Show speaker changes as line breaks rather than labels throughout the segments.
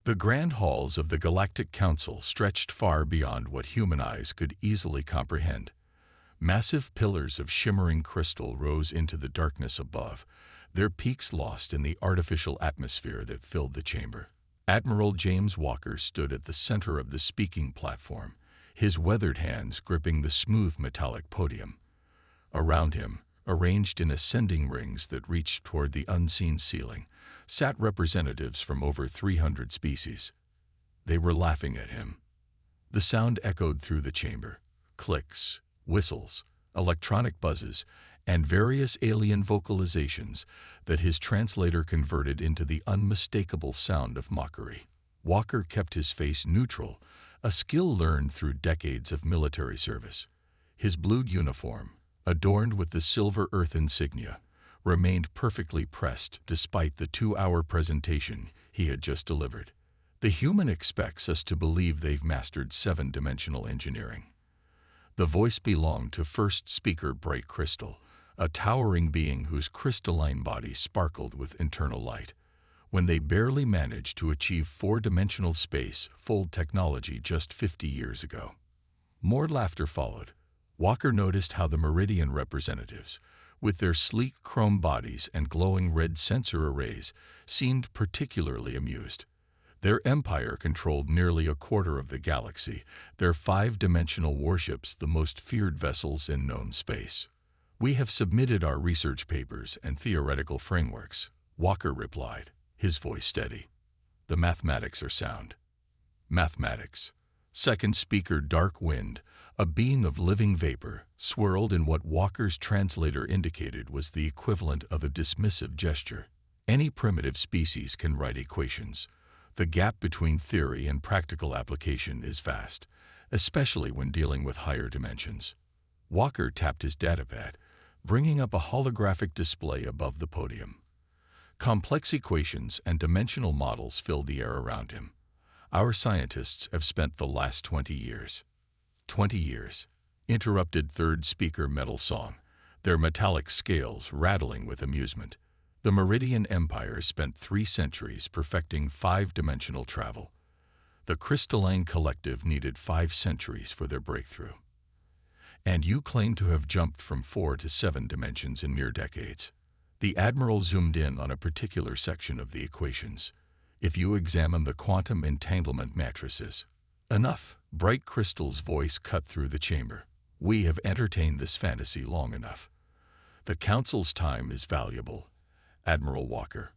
The grand halls of the Galactic Council stretched far beyond what human eyes could easily comprehend. Massive pillars of shimmering crystal rose into the darkness above, their peaks lost in the artificial atmosphere that filled the chamber. Admiral James Walker stood at the center of the speaking platform, his weathered hands gripping the smooth metallic podium. Around him, arranged in ascending rings that reached toward the unseen ceiling, sat representatives from over 300 species. They were laughing at him. The sound echoed through the chamber. Clicks, whistles, electronic buzzes, and various alien vocalizations that his translator converted into the unmistakable sound of mockery. Walker kept his face neutral, a skill learned through decades of military service. His blued uniform, adorned with the silver Earth insignia, remained perfectly pressed despite the 2-hour presentation he had just delivered. The human expects us to believe they've mastered 7-dimensional engineering. The voice belonged to first speaker Bright Crystal, a towering being whose crystalline body sparkled with internal light. When they barely managed to achieve 4-dimensional space, full technology just 50 years ago. More laughter followed. Walker noticed how the Meridian representatives, with their sleek chrome bodies and glowing red sensor arrays, seemed particularly amused. Their empire controlled nearly a quarter of the galaxy, their 5-dimensional warships the most feared vessels in known space. "We have submitted our research papers and theoretical frameworks," Walker replied, his voice steady. "The mathematics are sound." Mathematics. Second speaker Dark Wind, a being of living vapor, swirled in what Walker's translator indicated was the equivalent of a dismissive gesture. Any primitive species can write equations. The gap between theory and practical application is vast, especially when dealing with higher dimensions. Walker tapped his datapad, bringing up a holographic display above the podium. Complex equations and dimensional models filled the air around him. "Our scientists have spent the last 20 years. 20 years, interrupted third speaker Metal Song, their metallic scales rattling with amusement. The Meridian Empire spent 3 centuries perfecting 5-dimensional travel. The Crystalline Collective needed 5 centuries for their breakthrough. And you claim to have jumped from 4 to 7 dimensions in mere decades." The Admiral zoomed in on a particular section of the equations. "If you examine the quantum entanglement matrices." "Enough," Bright Crystal's voice cut through the chamber. "We have entertained this fantasy long enough. The Council's time is valuable. Admiral Walker,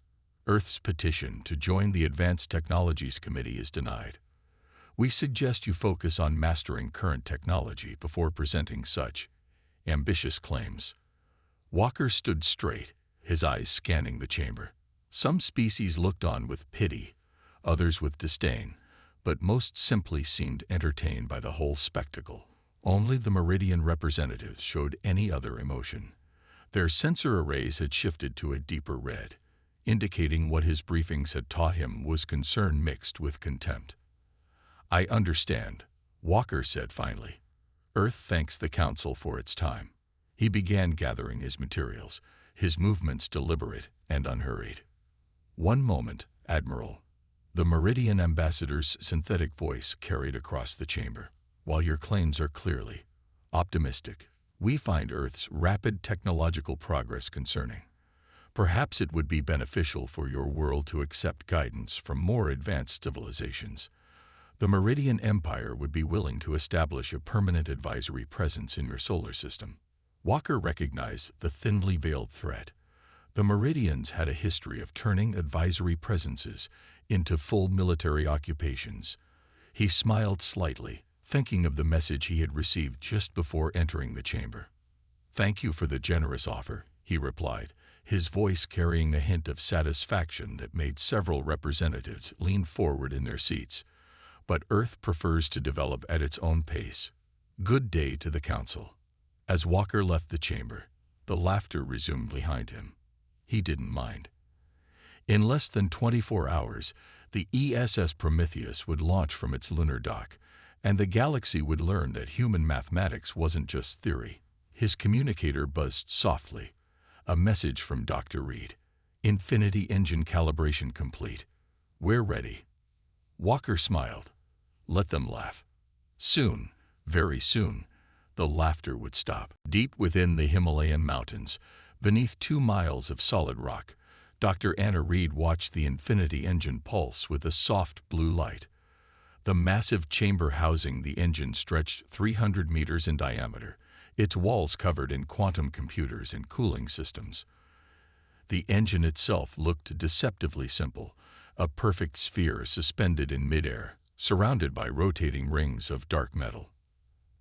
Earth's petition to join the Advanced Technologies Committee is denied. We suggest you focus on mastering current technology before presenting such ambitious claims." Walker stood straight, his eyes scanning the chamber. Some species looked on with pity, others with disdain, but most simply seemed entertained by the whole spectacle. Only the Meridian representatives showed any other emotion. Their sensor arrays had shifted to a deeper red, indicating what his briefings had taught him was concern mixed with contempt. "I understand," Walker said finally. "Earth thanks the Council for its time." He began gathering his materials, his movements deliberate and unhurried. "One moment, Admiral." The Meridian ambassador's synthetic voice carried across the chamber. "While your claims are clearly optimistic, we find Earth's rapid technological progress concerning. Perhaps it would be beneficial for your world to accept guidance from more advanced civilizations. The Meridian Empire would be willing to establish a permanent advisory presence in your solar system." Walker recognized the thinly veiled threat. The Meridians had a history of turning advisory presences into full military occupations. He smiled slightly, thinking of the message he had received just before entering the chamber. "Thank you for the generous offer," he replied, his voice carrying a hint of satisfaction that made several representatives lean forward in their seats. "But Earth prefers to develop at its own pace. Good day to the Council." As Walker left the chamber, the laughter resumed behind him. He didn't mind. In less than 24 hours, the ESS Prometheus would launch from its lunar dock, and the galaxy would learn that human mathematics wasn't just theory. His communicator buzzed softly. A message from Dr. Reed. "Infinity engine calibration complete. We're ready." Walker smiled. Let them laugh. Soon, very soon, the laughter would stop. Deep within the Himalayan mountains, beneath 2 miles of solid rock, Dr. Anna Reed watched the Infinity engine pulse with a soft blue light. The massive chamber housing the engine stretched 300 meters in diameter, its walls covered in quantum computers and cooling systems. The engine itself looked deceptively simple, a perfect sphere suspended in midair, surrounded by rotating rings of dark metal.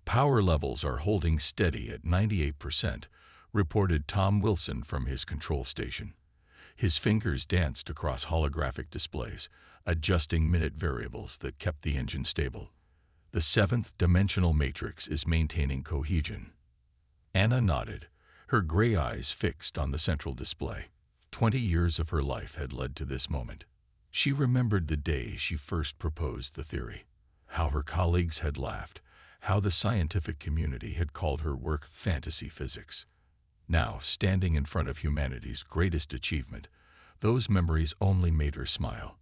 Power levels are holding steady at 98%, reported Tom Wilson from his control station. His fingers danced across holographic displays, adjusting minute variables that kept the engine stable. The 7th dimensional matrix is maintaining cohesion. Anna nodded, her gray eyes fixed on the central display. 20 years of her life had led to this moment. She remembered the day she first proposed the theory, how her colleagues had laughed, how the scientific community had called her work fantasy physics. Now, standing in front of humanity's greatest achievement, those memories only made her smile.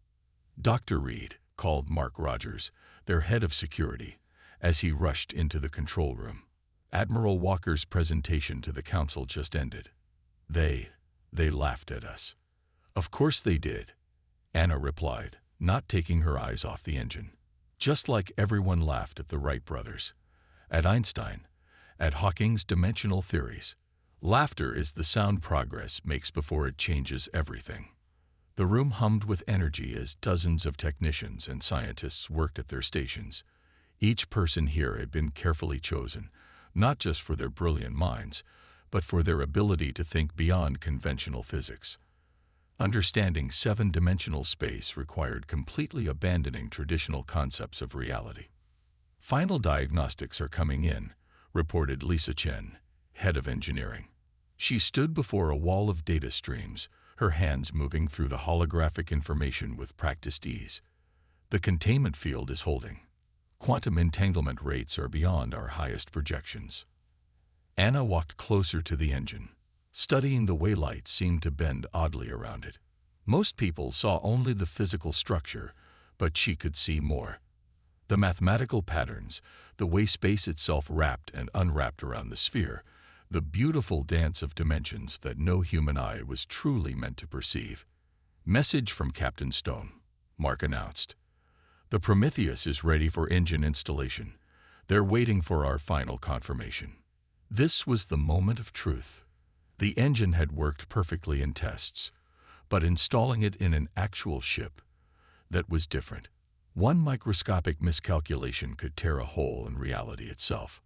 Dr. Reed called Mark Rogers, their head of security, as he rushed into the control room. Admiral Walker's presentation to the council just ended. They laughed at us. Of course they did, Anna replied, not taking her eyes off the engine. Just like everyone laughed at the Wright brothers, at Einstein, at Hawking's dimensional theories. Laughter is the sound progress makes before it changes everything. The room hummed with energy as dozens of technicians and scientists worked at their stations. Each person here had been carefully chosen, not just for their brilliant minds, but for their ability to think beyond conventional physics. Understanding 7-dimensional space required completely abandoning traditional concepts of reality. Final diagnostics are coming in, reported Lisa Chen, head of engineering. She stood before a wall of data streams, her hands moving through the holographic information with practiced ease. The containment field is holding. Quantum entanglement rates are beyond our highest projections. Anna walked closer to the engine, studying the way light seemed to bend oddly around it. Most people saw only the physical structure, but she could see more. The mathematical patterns, the way space itself wrapped and unwrapped around the sphere, the beautiful dance of dimensions that no human eye was truly meant to perceive. Message from Captain Stone, Mark announced. The Prometheus is ready for engine installation. They're waiting for our final confirmation. This was the moment of truth. The engine had worked perfectly in tests, but installing it in an actual ship, that was different. One microscopic miscalculation could tear a hole in reality itself.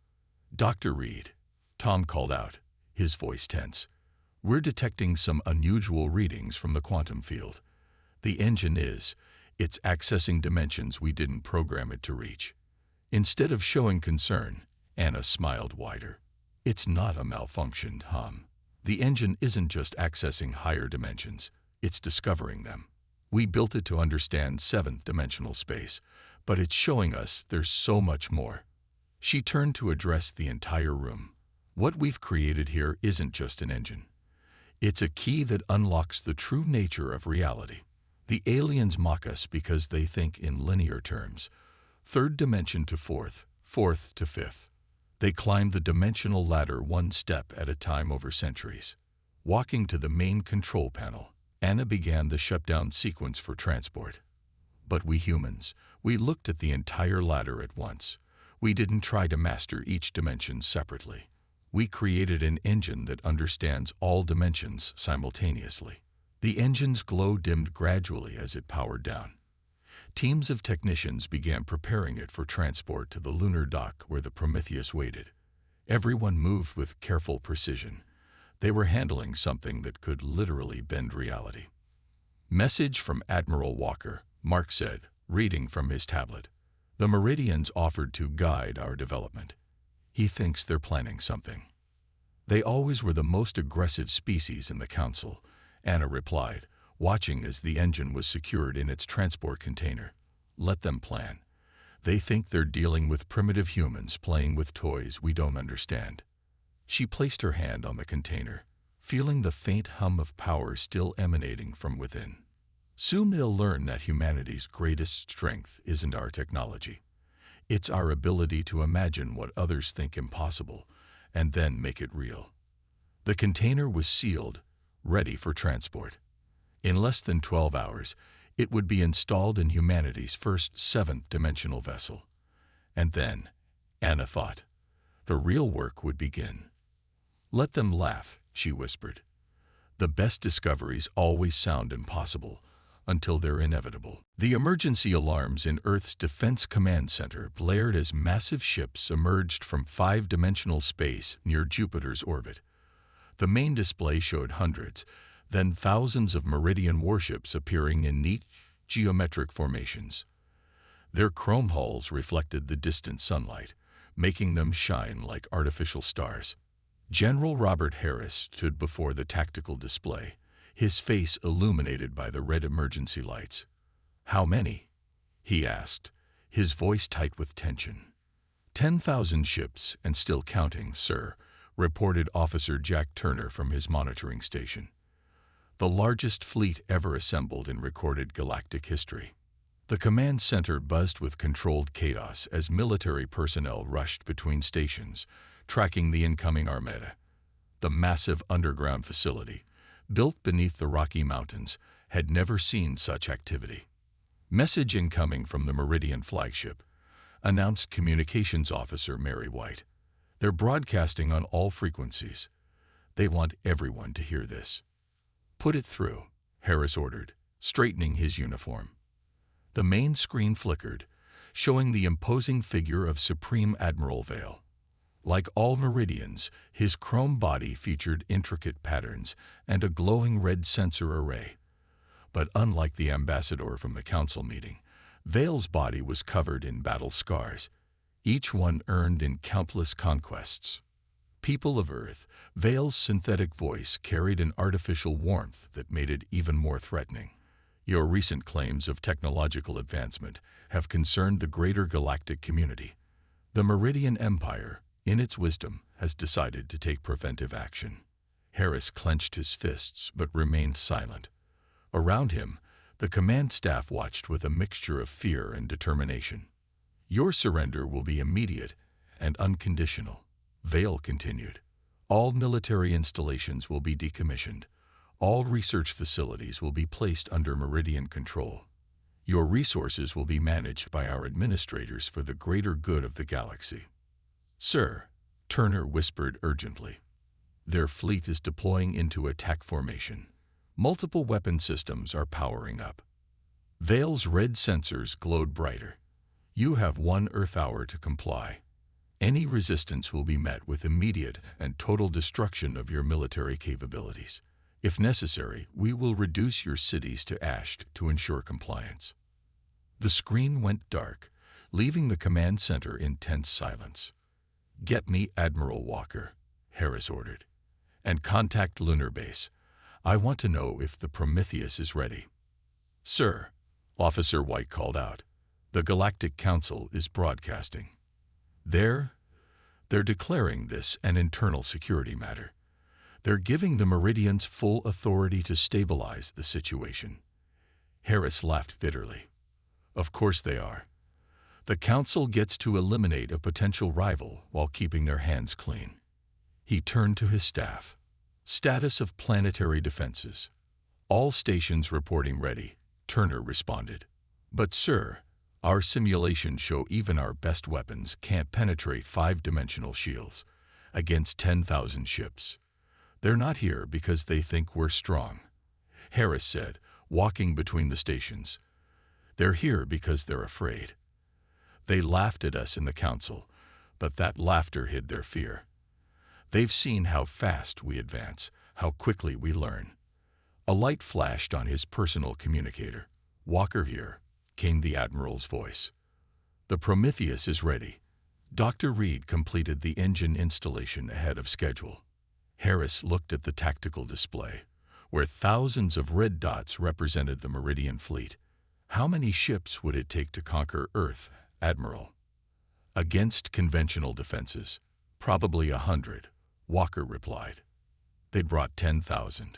Dr. Reed, Tom called out, his voice tense. We're detecting some unusual readings from the quantum field. The engine it's accessing dimensions we didn't program it to reach. Instead of showing concern, Anna smiled wider. It's not a malfunction, Tom. The engine isn't just accessing higher dimensions, it's discovering them. We built it to understand 7th-dimensional space, but it's showing us there's so much more. She turned to address the entire room. What we've created here isn't just an engine. It's a key that unlocks the true nature of reality. The aliens mock us because they think in linear terms. 3rd dimension to 4th, 4th to 5th. They climbed the dimensional ladder one step at a time over centuries. Walking to the main control panel, Anna began the shutdown sequence for transport. But we humans, we looked at the entire ladder at once. We didn't try to master each dimension separately. We created an engine that understands all dimensions simultaneously. The engine's glow dimmed gradually as it powered down. Teams of technicians began preparing it for transport to the lunar dock where the Prometheus waited. Everyone moved with careful precision. They were handling something that could literally bend reality. Message from Admiral Walker, Mark said, reading from his tablet. The Meridians offered to guide our development. He thinks they're planning something. They always were the most aggressive species in the Council, Anna replied, watching as the engine was secured in its transport container. Let them plan. They think they're dealing with primitive humans playing with toys we don't understand. She placed her hand on the container, feeling the faint hum of power still emanating from within. Soon they'll learn that humanity's greatest strength isn't our technology. It's our ability to imagine what others think impossible and then make it real. The container was sealed, ready for transport. In less than 12 hours, it would be installed in humanity's first seventh-dimensional vessel. And then, Anna thought, the real work would begin. "Let them laugh," she whispered. "The best discoveries always sound impossible until they're inevitable." The emergency alarms in Earth's Defense Command Center blared as massive ships emerged from five-dimensional space near Jupiter's orbit. The main display showed hundreds, then thousands of Meridian warships appearing in neat, geometric formations. Their chrome hulls reflected the distant sunlight, making them shine like artificial stars. General Robert Harris stood before the tactical display, his face illuminated by the red emergency lights. "How many?" he asked, his voice tight with tension. 10,000 ships, and still counting, sir," reported Officer Jack Turner from his monitoring station. "The largest fleet ever assembled in recorded galactic history." The command center buzzed with controlled chaos as military personnel rushed between stations, tracking the incoming armada. The massive underground facility, built beneath the Rocky Mountains, had never seen such activity. "Message incoming from the Meridian flagship," announced Communications Officer Mary White. "They're broadcasting on all frequencies. They want everyone to hear this." "Put it through," Harris ordered, straightening his uniform. The main screen flickered, showing the imposing figure of Supreme Admiral Vale. Like all Meridians, his chrome body featured intricate patterns and a glowing red sensor array. But unlike the ambassador from the council meeting, Vale's body was covered in battle scars, each one earned in countless conquests. "People of Earth," Vale's synthetic voice carried an artificial warmth that made it even more threatening. "Your recent claims of technological advancement have concerned the greater galactic community. The Meridian Empire, in its wisdom, has decided to take preventive action." Harris clenched his fists but remained silent. Around him, the command staff watched with a mixture of fear and determination. "Your surrender will be immediate and unconditional," Vale continued. "All military installations will be decommissioned. All research facilities will be placed under Meridian control. Your resources will be managed by our administrators for the greater good of the galaxy." "Sir," Turner whispered urgently, "their fleet is deploying into attack formation. Multiple weapon systems are powering up." Vale's red sensors glowed brighter. "You have 1 Earth hour to comply. Any resistance will be met with immediate and total destruction of your military capabilities. If necessary, we will reduce your cities to ash to ensure compliance." The screen went dark, leaving the command center in tense silence. "Get me Admiral Walker," Harris ordered, "and contact Lunar Base. I want to know if the Prometheus is ready." "Sir," Officer White called out, "the Galactic Council is broadcasting. They're declaring this an internal security matter. They're giving the Meridians full authority to stabilize the situation." Harris laughed bitterly. "Of course they are. The Council gets to eliminate a potential rival while keeping their hands clean." He turned to his staff. "Status of planetary defenses." "All stations reporting ready," Turner responded. "But sir, our simulations show even our best weapons can't penetrate five-dimensional shields against 10,000 ships. They're not here because they think we're strong," Harris said, walking between the stations. "They're here because they're afraid. They laughed at us in the council, but that laughter hid their fear. They've seen how fast we advance, how quickly we learn." A light flashed on his personal communicator. "Walker here," came the Admiral's voice. "The Prometheus is ready." Dr. Reed completed the engine installation ahead of schedule. Harris looked at the tactical display, where thousands of red dots represented the Meridian fleet. "How many ships would it take to conquer Earth, Admiral?" "Against conventional defenses, probably 100, Walker replied. "They brought 10,000.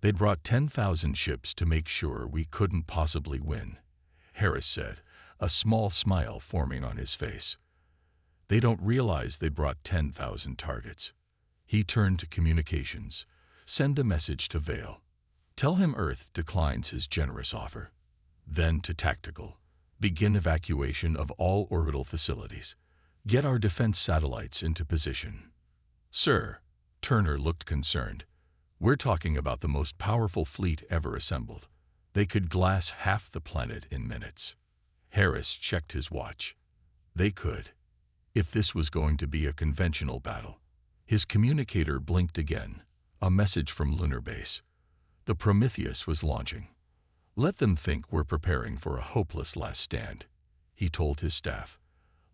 They'd brought 10,000 ships to make sure we couldn't possibly win, Harris said, a small smile forming on his face. They don't realize they brought 10,000 targets. He turned to communications. Send a message to Vale. Tell him Earth declines his generous offer. Then to Tactical. Begin evacuation of all orbital facilities. Get our defense satellites into position. Sir, Turner looked concerned. We're talking about the most powerful fleet ever assembled. They could glass half the planet in minutes. Harris checked his watch. They could. If this was going to be a conventional battle. His communicator blinked again. A message from Lunar Base. The Prometheus was launching. Let them think we're preparing for a hopeless last stand, he told his staff.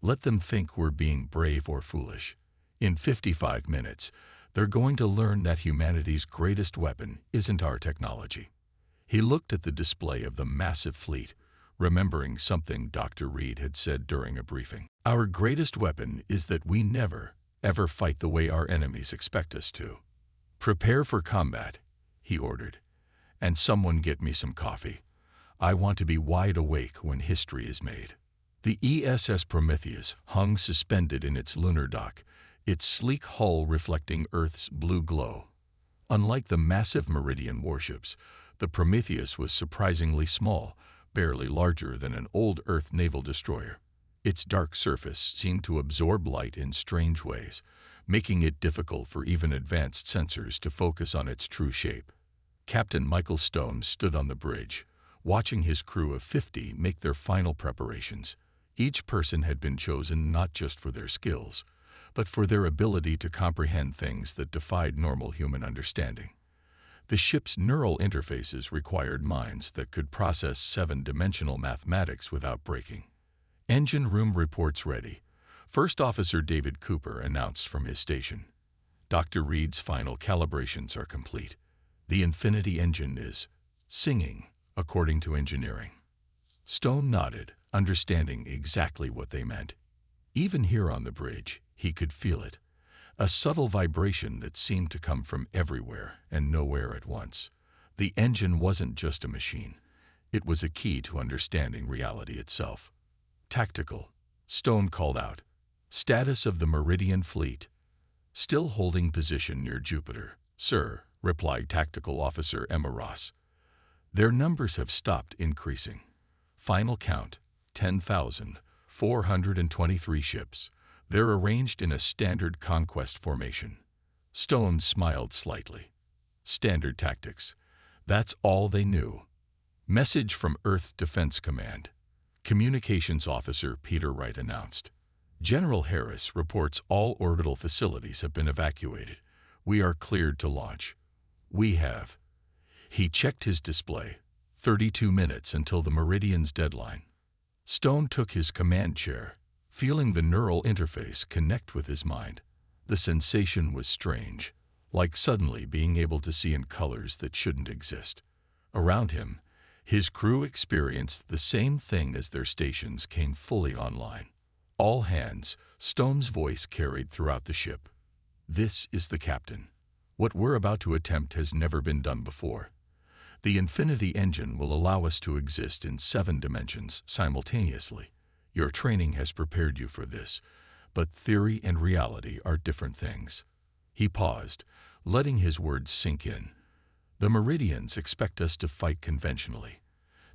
Let them think we're being brave or foolish. In 55 minutes, they're going to learn that humanity's greatest weapon isn't our technology. He looked at the display of the massive fleet, remembering something Dr. Reed had said during a briefing. Our greatest weapon is that we never, ever fight the way our enemies expect us to. Prepare for combat, he ordered. And someone get me some coffee. I want to be wide awake when history is made. The ESS Prometheus hung suspended in its lunar dock, its sleek hull reflecting Earth's blue glow. Unlike the massive Meridian warships, the Prometheus was surprisingly small, barely larger than an old Earth naval destroyer. Its dark surface seemed to absorb light in strange ways, making it difficult for even advanced sensors to focus on its true shape. Captain Michael Stone stood on the bridge, watching his crew of 50 make their final preparations. Each person had been chosen not just for their skills, but for their ability to comprehend things that defied normal human understanding. The ship's neural interfaces required minds that could process 7-dimensional mathematics without breaking. Engine room reports ready. First Officer David Cooper announced from his station. Dr. Reed's final calibrations are complete. The Infinity engine is singing, according to engineering. Stone nodded, understanding exactly what they meant. Even here on the bridge, he could feel it. A subtle vibration that seemed to come from everywhere and nowhere at once. The engine wasn't just a machine. It was a key to understanding reality itself. Tactical, Stone called out. Status of the Meridian fleet. Still holding position near Jupiter, sir, replied Tactical Officer Emma Ross. Their numbers have stopped increasing. Final count, 10,423 ships. They're arranged in a standard conquest formation. Stone smiled slightly. Standard tactics. That's all they knew. Message from Earth Defense Command. Communications Officer Peter Wright announced. General Harris reports all orbital facilities have been evacuated. We are cleared to launch. We have. He checked his display. 32 minutes until the Meridian's deadline. Stone took his command chair, feeling the neural interface connect with his mind. The sensation was strange, like suddenly being able to see in colors that shouldn't exist. Around him, his crew experienced the same thing as their stations came fully online. All hands, Stone's voice carried throughout the ship. This is the captain. What we're about to attempt has never been done before. The Infinity engine will allow us to exist in 7 dimensions simultaneously. Your training has prepared you for this, but theory and reality are different things. He paused, letting his words sink in. The Meridians expect us to fight conventionally,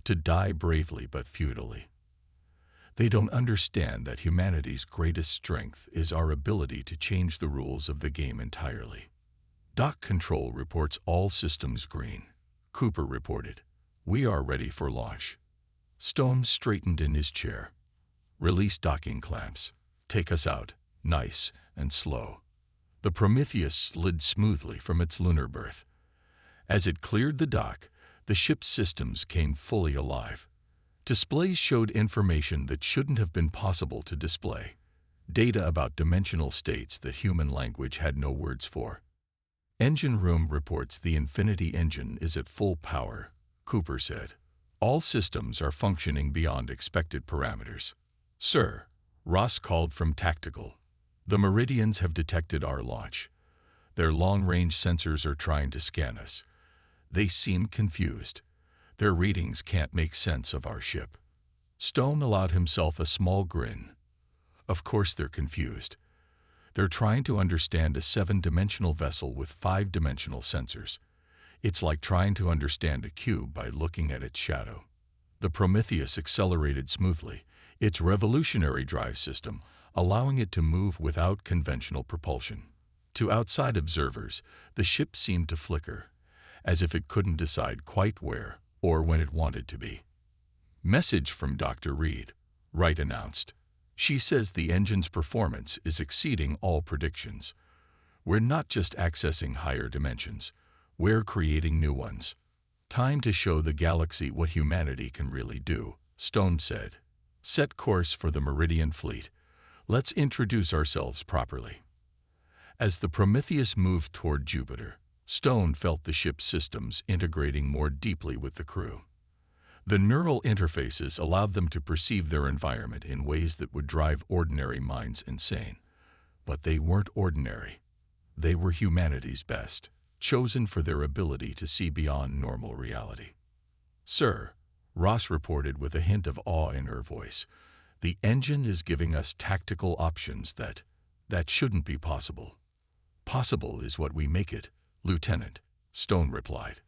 to die bravely but futilely. They don't understand that humanity's greatest strength is our ability to change the rules of the game entirely. Dock Control reports all systems green. Cooper reported. We are ready for launch. Stone straightened in his chair. Release docking clamps. Take us out, nice and slow. The Prometheus slid smoothly from its lunar berth. As it cleared the dock, the ship's systems came fully alive. Displays showed information that shouldn't have been possible to display. Data about dimensional states that human language had no words for. Engine room reports the Infinity engine is at full power, Cooper said. All systems are functioning beyond expected parameters. Sir, Ross called from Tactical. The Meridians have detected our launch. Their long-range sensors are trying to scan us. They seem confused. Their readings can't make sense of our ship. Stone allowed himself a small grin. Of course they're confused. They're trying to understand a 7-dimensional vessel with 5-dimensional sensors. It's like trying to understand a cube by looking at its shadow. The Prometheus accelerated smoothly, its revolutionary drive system allowing it to move without conventional propulsion. To outside observers, the ship seemed to flicker, as if it couldn't decide quite where or when it wanted to be. Message from Dr. Reed, Wright announced. She says the engine's performance is exceeding all predictions. We're not just accessing higher dimensions, we're creating new ones. Time to show the galaxy what humanity can really do, Stone said. Set course for the Meridian Fleet. Let's introduce ourselves properly. As the Prometheus moved toward Jupiter, Stone felt the ship's systems integrating more deeply with the crew. The neural interfaces allowed them to perceive their environment in ways that would drive ordinary minds insane. But they weren't ordinary. They were humanity's best, chosen for their ability to see beyond normal reality. Sir, Ross reported with a hint of awe in her voice, the engine is giving us tactical options that shouldn't be possible. Possible is what we make it, Lieutenant, Stone replied.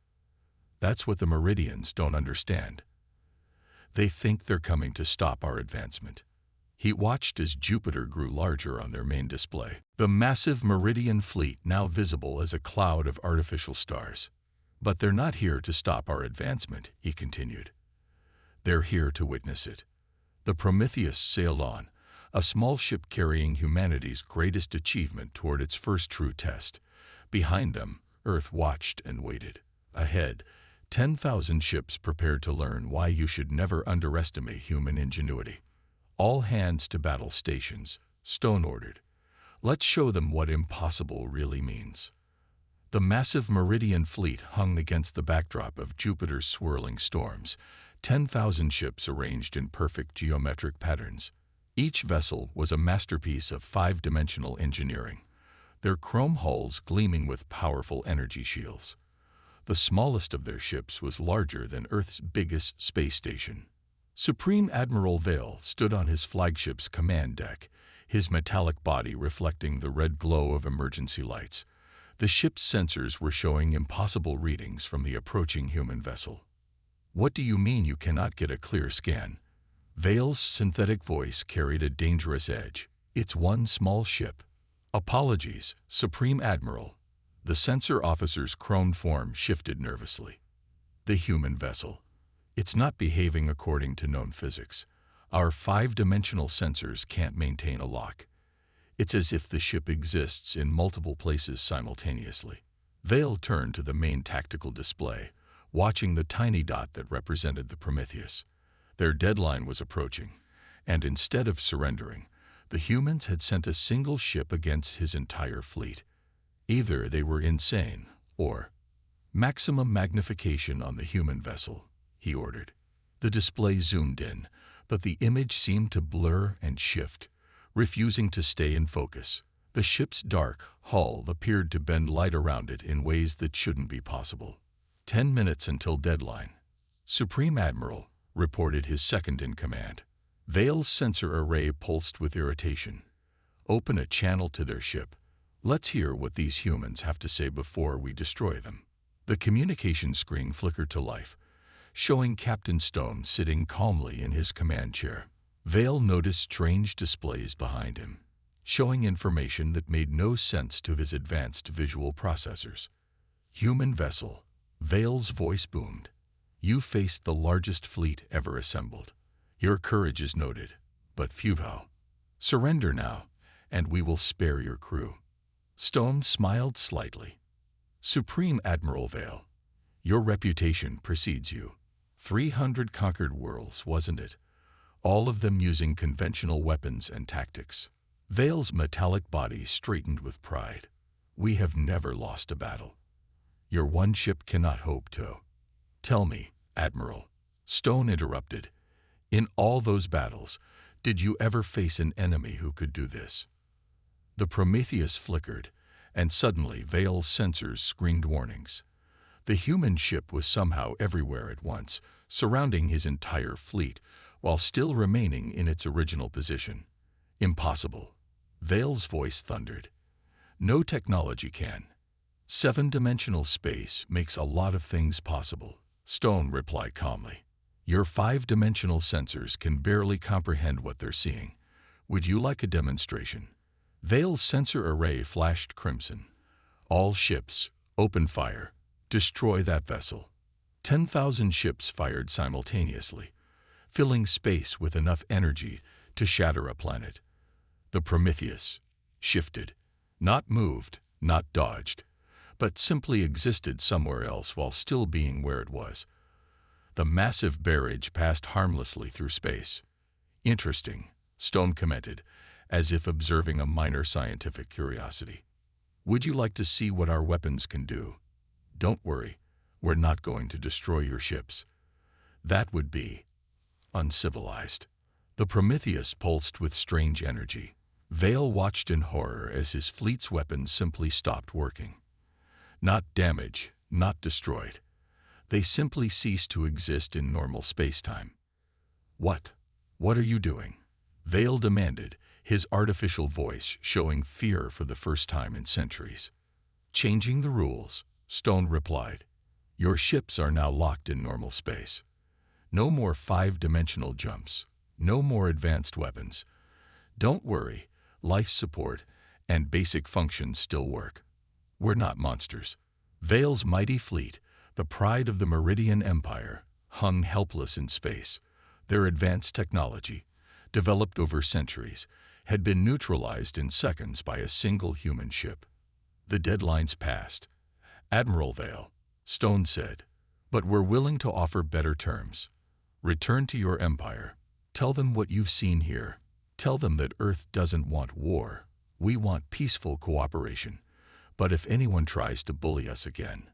That's what the Meridians don't understand. They think they're coming to stop our advancement. He watched as Jupiter grew larger on their main display, the massive Meridian fleet now visible as a cloud of artificial stars. But they're not here to stop our advancement, he continued. They're here to witness it. The Prometheus sailed on, a small ship carrying humanity's greatest achievement toward its first true test. Behind them, Earth watched and waited. Ahead, 10,000 ships prepared to learn why you should never underestimate human ingenuity. All hands to battle stations, Stone ordered. Let's show them what impossible really means. The massive Meridian fleet hung against the backdrop of Jupiter's swirling storms, 10,000 ships arranged in perfect geometric patterns. Each vessel was a masterpiece of 5-dimensional engineering, their chrome hulls gleaming with powerful energy shields. The smallest of their ships was larger than Earth's biggest space station. Supreme Admiral Vale stood on his flagship's command deck, his metallic body reflecting the red glow of emergency lights. The ship's sensors were showing impossible readings from the approaching human vessel. What do you mean you cannot get a clear scan? Vale's synthetic voice carried a dangerous edge. It's one small ship. Apologies, Supreme Admiral. The sensor officer's chrome form shifted nervously. The human vessel. It's not behaving according to known physics. Our 5-dimensional sensors can't maintain a lock. It's as if the ship exists in multiple places simultaneously. Vale turned to the main tactical display, watching the tiny dot that represented the Prometheus. Their deadline was approaching, and instead of surrendering, the humans had sent a single ship against his entire fleet. Either they were insane, or maximum magnification on the human vessel, he ordered. The display zoomed in, but the image seemed to blur and shift, refusing to stay in focus. The ship's dark hull appeared to bend light around it in ways that shouldn't be possible. 10 minutes until deadline. Supreme Admiral reported his second-in-command. Vale's sensor array pulsed with irritation. Open a channel to their ship. Let's hear what these humans have to say before we destroy them. The communication screen flickered to life, showing Captain Stone sitting calmly in his command chair. Vale noticed strange displays behind him, showing information that made no sense to his advanced visual processors. Human vessel, Vale's voice boomed. You faced the largest fleet ever assembled. Your courage is noted, but futile. Surrender now, and we will spare your crew. Stone smiled slightly. Supreme Admiral Vale, your reputation precedes you. 300 conquered worlds, wasn't it? All of them using conventional weapons and tactics. Vale's metallic body straightened with pride. We have never lost a battle. Your one ship cannot hope to. Tell me, Admiral, Stone interrupted. In all those battles, did you ever face an enemy who could do this? The Prometheus flickered, and suddenly Vale's sensors screamed warnings. The human ship was somehow everywhere at once, surrounding his entire fleet, while still remaining in its original position. Impossible. Vale's voice thundered. No technology can. Seven-dimensional space makes a lot of things possible, Stone replied calmly. Your five-dimensional sensors can barely comprehend what they're seeing. Would you like a demonstration? Vale's sensor array flashed crimson. All ships, open fire. Destroy that vessel. 10,000 ships fired simultaneously, filling space with enough energy to shatter a planet. The Prometheus shifted, not moved, not dodged, but simply existed somewhere else while still being where it was. The massive barrage passed harmlessly through space. Interesting, Stone commented, as if observing a minor scientific curiosity. Would you like to see what our weapons can do? Don't worry, we're not going to destroy your ships. That would be uncivilized. The Prometheus pulsed with strange energy. Vale watched in horror as his fleet's weapons simply stopped working. Not damaged, not destroyed. They simply ceased to exist in normal space-time. What? What are you doing? Vale demanded, his artificial voice showing fear for the first time in centuries. Changing the rules, Stone replied. Your ships are now locked in normal space. No more five-dimensional jumps. No more advanced weapons. Don't worry, life support and basic functions still work. We're not monsters. Vale's mighty fleet, the pride of the Meridian Empire, hung helpless in space. Their advanced technology, developed over centuries, had been neutralized in seconds by a single human ship. The deadline's passed. Admiral Vale, Stone said, but we're willing to offer better terms. Return to your empire. Tell them what you've seen here. Tell them that Earth doesn't want war. We want peaceful cooperation. But if anyone tries to bully us again.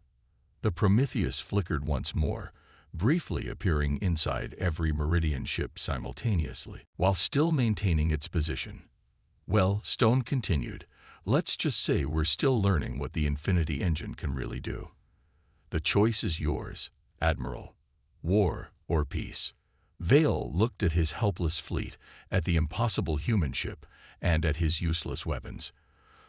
The Prometheus flickered once more, briefly appearing inside every Meridian ship simultaneously, while still maintaining its position. Well, Stone continued, let's just say we're still learning what the Infinity Engine can really do. The choice is yours, Admiral. War or peace. Vale looked at his helpless fleet, at the impossible human ship, and at his useless weapons.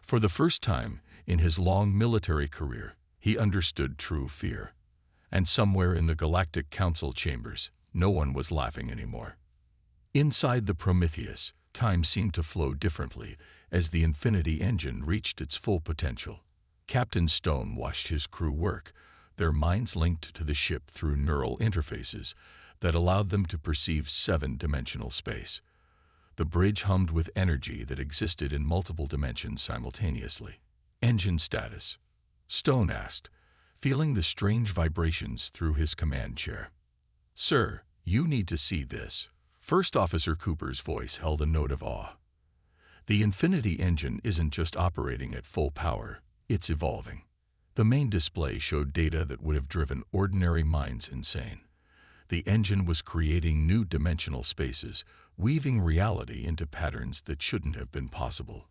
For the first time in his long military career, he understood true fear. And somewhere in the Galactic Council chambers, no one was laughing anymore. Inside the Prometheus, time seemed to flow differently as the Infinity Engine reached its full potential. Captain Stone watched his crew work, their minds linked to the ship through neural interfaces that allowed them to perceive seven-dimensional space. The bridge hummed with energy that existed in multiple dimensions simultaneously. Engine status, Stone asked, feeling the strange vibrations through his command chair. Sir, you need to see this. First Officer Cooper's voice held a note of awe. The Infinity Engine isn't just operating at full power, it's evolving. The main display showed data that would have driven ordinary minds insane. The engine was creating new dimensional spaces, weaving reality into patterns that shouldn't have been possible.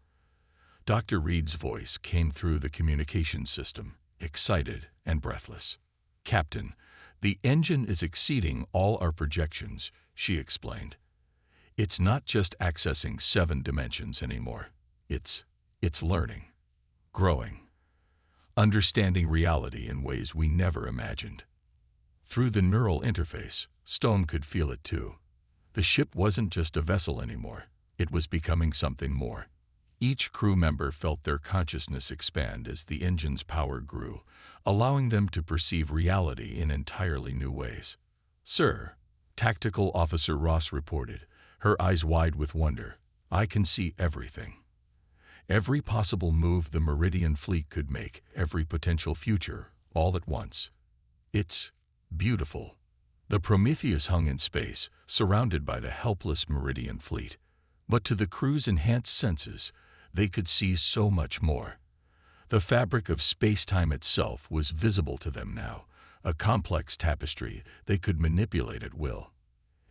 Dr. Reed's voice came through the communications system, excited and breathless. Captain, the engine is exceeding all our projections, she explained. It's not just accessing 7 dimensions anymore. It's learning, growing, understanding reality in ways we never imagined. Through the neural interface, Stone could feel it too. The ship wasn't just a vessel anymore. It was becoming something more. Each crew member felt their consciousness expand as the engine's power grew, allowing them to perceive reality in entirely new ways. Sir, Tactical Officer Ross reported, her eyes wide with wonder, I can see everything. Every possible move the Meridian fleet could make, every potential future, all at once. It's beautiful. The Prometheus hung in space, surrounded by the helpless Meridian fleet. But to the crew's enhanced senses, they could see so much more. The fabric of space-time itself was visible to them now, a complex tapestry they could manipulate at will.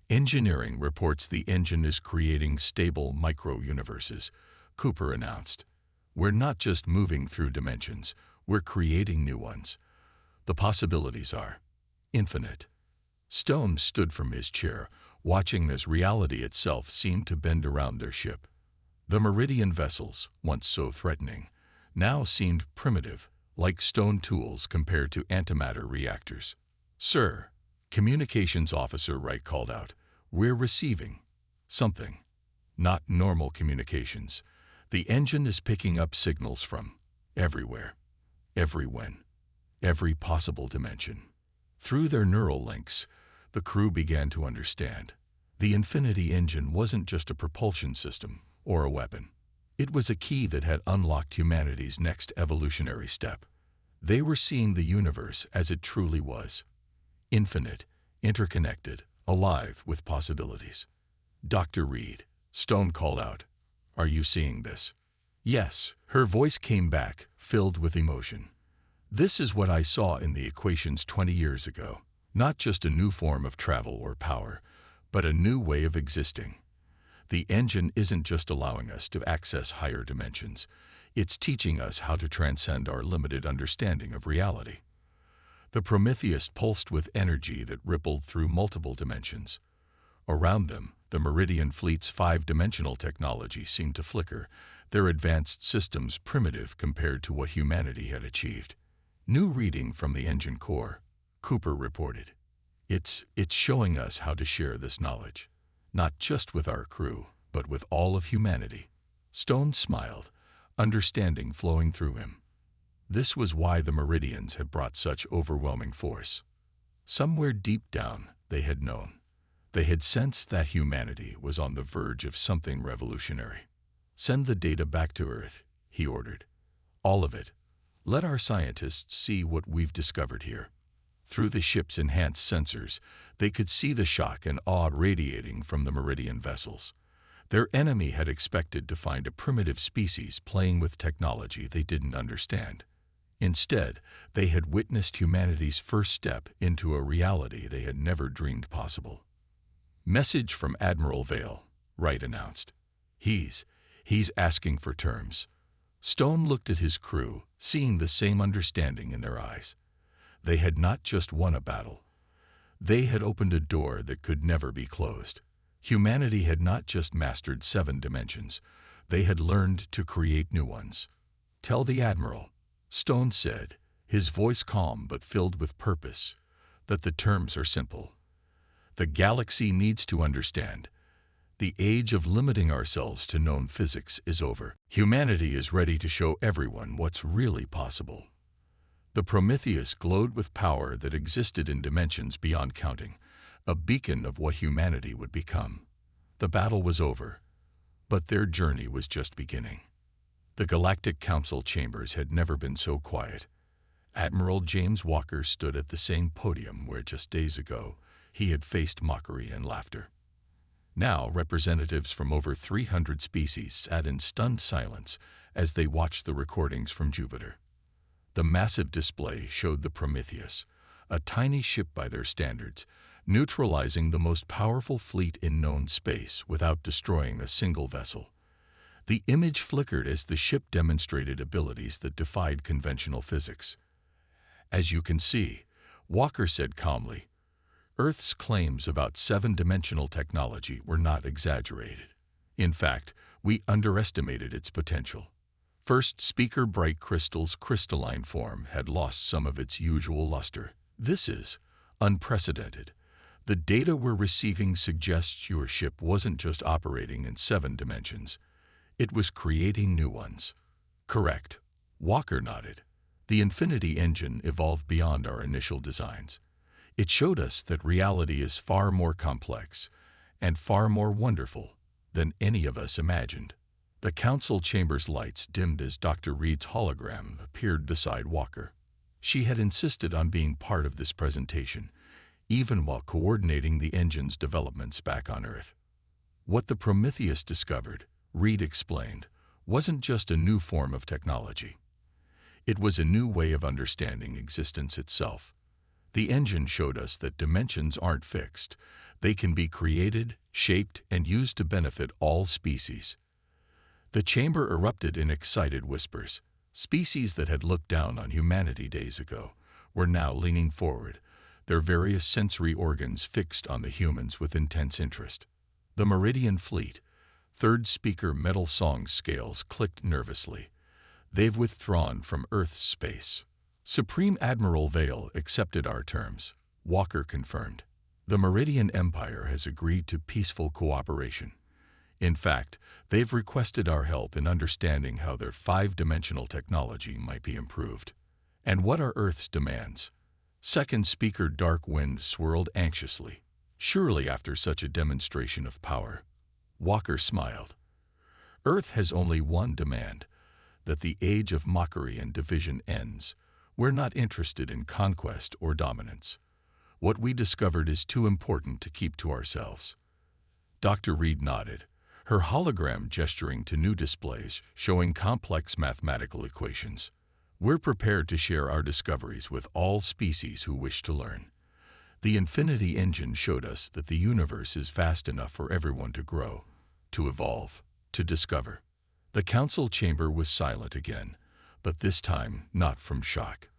Engineering reports the engine is creating stable micro-universes, Cooper announced. We're not just moving through dimensions, we're creating new ones. The possibilities are infinite. Stone stood from his chair, watching as reality itself seemed to bend around their ship. The Meridian vessels, once so threatening, now seemed primitive, like stone tools compared to antimatter reactors. "Sir," Communications Officer Wright called out, "we're receiving something. Not normal communications. The engine is picking up signals from everywhere, everywhen, every possible dimension." Through their neural links, the crew began to understand. The Infinity Engine wasn't just a propulsion system or a weapon. It was a key that had unlocked humanity's next evolutionary step. They were seeing the universe as it truly was. Infinite, interconnected, alive with possibilities. "Dr. Reed," Stone called out, "are you seeing this?" "Yes," her voice came back, filled with emotion. "This is what I saw in the equations 20 years ago. Not just a new form of travel or power, but a new way of existing. The engine isn't just allowing us to access higher dimensions. It's teaching us how to transcend our limited understanding of reality." The Prometheus pulsed with energy that rippled through multiple dimensions. Around them, the Meridian fleet's five-dimensional technology seemed to flicker, their advanced systems primitive compared to what humanity had achieved. "New reading from the engine core," Cooper reported. It's showing us how to share this knowledge, not just with our crew, but with all of humanity." Stone smiled, understanding flowing through him. This was why the Meridians had brought such overwhelming force. Somewhere deep down, they had known. They had sensed that humanity was on the verge of something revolutionary. "Send the data back to Earth," he ordered. "All of it. Let our scientists see what we've discovered here." Through the ship's enhanced sensors, they could see the shock and awe radiating from the Meridian vessels. Their enemy had expected to find a primitive species playing with technology they didn't understand. Instead, they had witnessed humanity's first step into a reality they had never dreamed possible. "Message from Admiral Vale," Wright announced. He's asking for terms." Stone looked at his crew, seeing the same understanding in their eyes. They had not just won a battle. They had opened a door that could never be closed. Humanity had not just mastered 7 dimensions. They had learned to create new ones. "Tell the Admiral," Stone said, his voice calm but filled with purpose, "that the terms are simple. The galaxy needs to understand. The age of limiting ourselves to known physics is over. Humanity is ready to show everyone what's really possible." The Prometheus glowed with power that existed in dimensions beyond counting, a beacon of what humanity would become. The battle was over, but their journey was just beginning. The Galactic Council chambers had never been so quiet. Admiral James Walker stood at the same podium where just days ago he had faced mockery and laughter. Now representatives from over 300 species sat in stunned silence as they watched the recordings from Jupiter. The massive display showed the Prometheus, a tiny ship by their standards, neutralizing the most powerful fleet in known space without destroying a single vessel. The image flickered as the ship demonstrated abilities that defied conventional physics. "As you can see," Walker said calmly, "Earth's claims about 7-dimensional technology were not exaggerated. In fact, we underestimated its potential. First speaker bright crystal's crystalline form had lost some of its usual luster. This is unprecedented. The data we're receiving suggests your ship wasn't just operating in 7 dimensions. It was creating new ones." "Correct." Walker nodded. "The Infinity Engine evolved beyond our initial designs. It showed us that reality is far more complex and far more wonderful than any of us imagined." The council chamber's lights dimmed as Dr. Reed's hologram appeared beside Walker. She had insisted on being part of this presentation, even while coordinating the engine's developments back on Earth. What the Prometheus discovered, Reed explained, wasn't just a new form of technology. It was a new way of understanding existence itself. The engine showed us that dimensions aren't fixed. They can be created, shaped, and used to benefit all species. The chamber erupted in excited whispers. Species that had looked down on humanity days ago were now leaning forward, their various sensory organs fixed on the humans with intense interest. The Meridian Fleet, third speaker metal song scales clicked nervously. They've withdrawn from Earth's space. Supreme Admiral Vale accepted our terms, Walker confirmed. The Meridian Empire has agreed to peaceful cooperation. In fact, they've requested our help in understanding how their five-dimensional technology might be improved. And what are Earth's demands? Second speaker Dark Wind swirled anxiously. Surely after such a demonstration of power. Walker smiled. Earth has only one demand, that the age of mockery and division ends. We're not interested in conquest or dominance. What we discovered is too important to keep to ourselves. Dr. Reed nodded, her hologram gesturing to new displays showing complex mathematical equations. We're prepared to share our discoveries with all species who wish to learn. The Infinity Engine showed us that the universe is vast enough for everyone to grow, to evolve, to discover. The council chamber was silent again, but this time not from shock.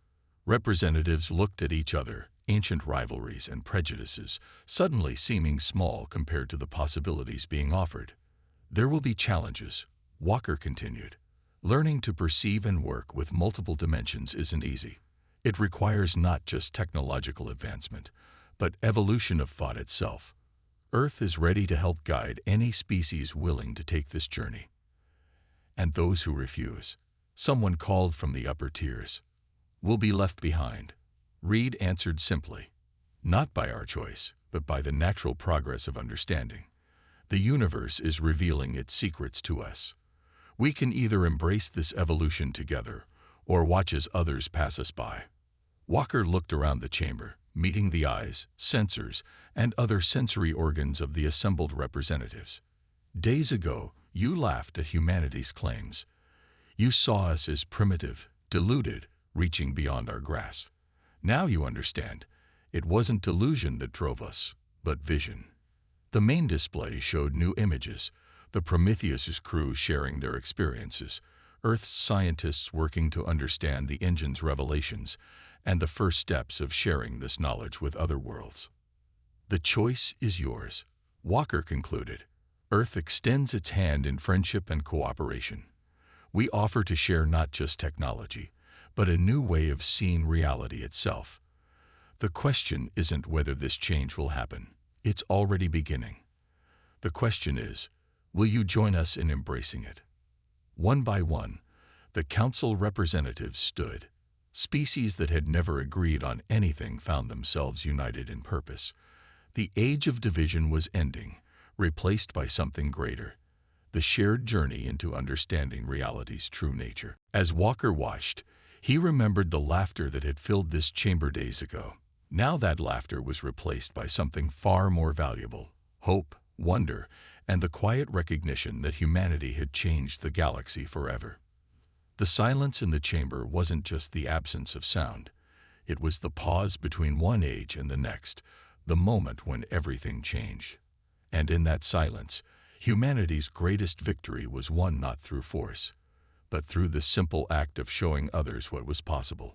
Representatives looked at each other, ancient rivalries and prejudices suddenly seeming small compared to the possibilities being offered. There will be challenges, Walker continued. Learning to perceive and work with multiple dimensions isn't easy. It requires not just technological advancement, but evolution of thought itself. Earth is ready to help guide any species willing to take this journey. And those who refuse, someone called from the upper tiers, will be left behind. Reed answered simply, not by our choice, but by the natural progress of understanding. The universe is revealing its secrets to us. We can either embrace this evolution together or watch as others pass us by. Walker looked around the chamber, meeting the eyes, sensors, and other sensory organs of the assembled representatives. Days ago, you laughed at humanity's claims. You saw us as primitive, deluded, reaching beyond our grasp. Now you understand. It wasn't delusion that drove us, but vision. The main display showed new images, the Prometheus's crew sharing their experiences, Earth's scientists working to understand the engine's revelations, and the first steps of sharing this knowledge with other worlds. The choice is yours, Walker concluded. Earth extends its hand in friendship and cooperation. We offer to share not just technology, but a new way of seeing reality itself. The question isn't whether this change will happen. It's already beginning. The question is, will you join us in embracing it? One by one, the council representatives stood. Species that had never agreed on anything found themselves united in purpose. The age of division was ending, replaced by something greater, the shared journey into understanding reality's true nature. As Walker watched, he remembered the laughter that had filled this chamber days ago. Now that laughter was replaced by something far more valuable, hope, wonder, and the quiet recognition that humanity had changed the galaxy forever. The silence in the chamber wasn't just the absence of sound. It was the pause between one age and the next, the moment when everything changed. And in that silence, humanity's greatest victory was won not through force, but through the simple act of showing others what was possible.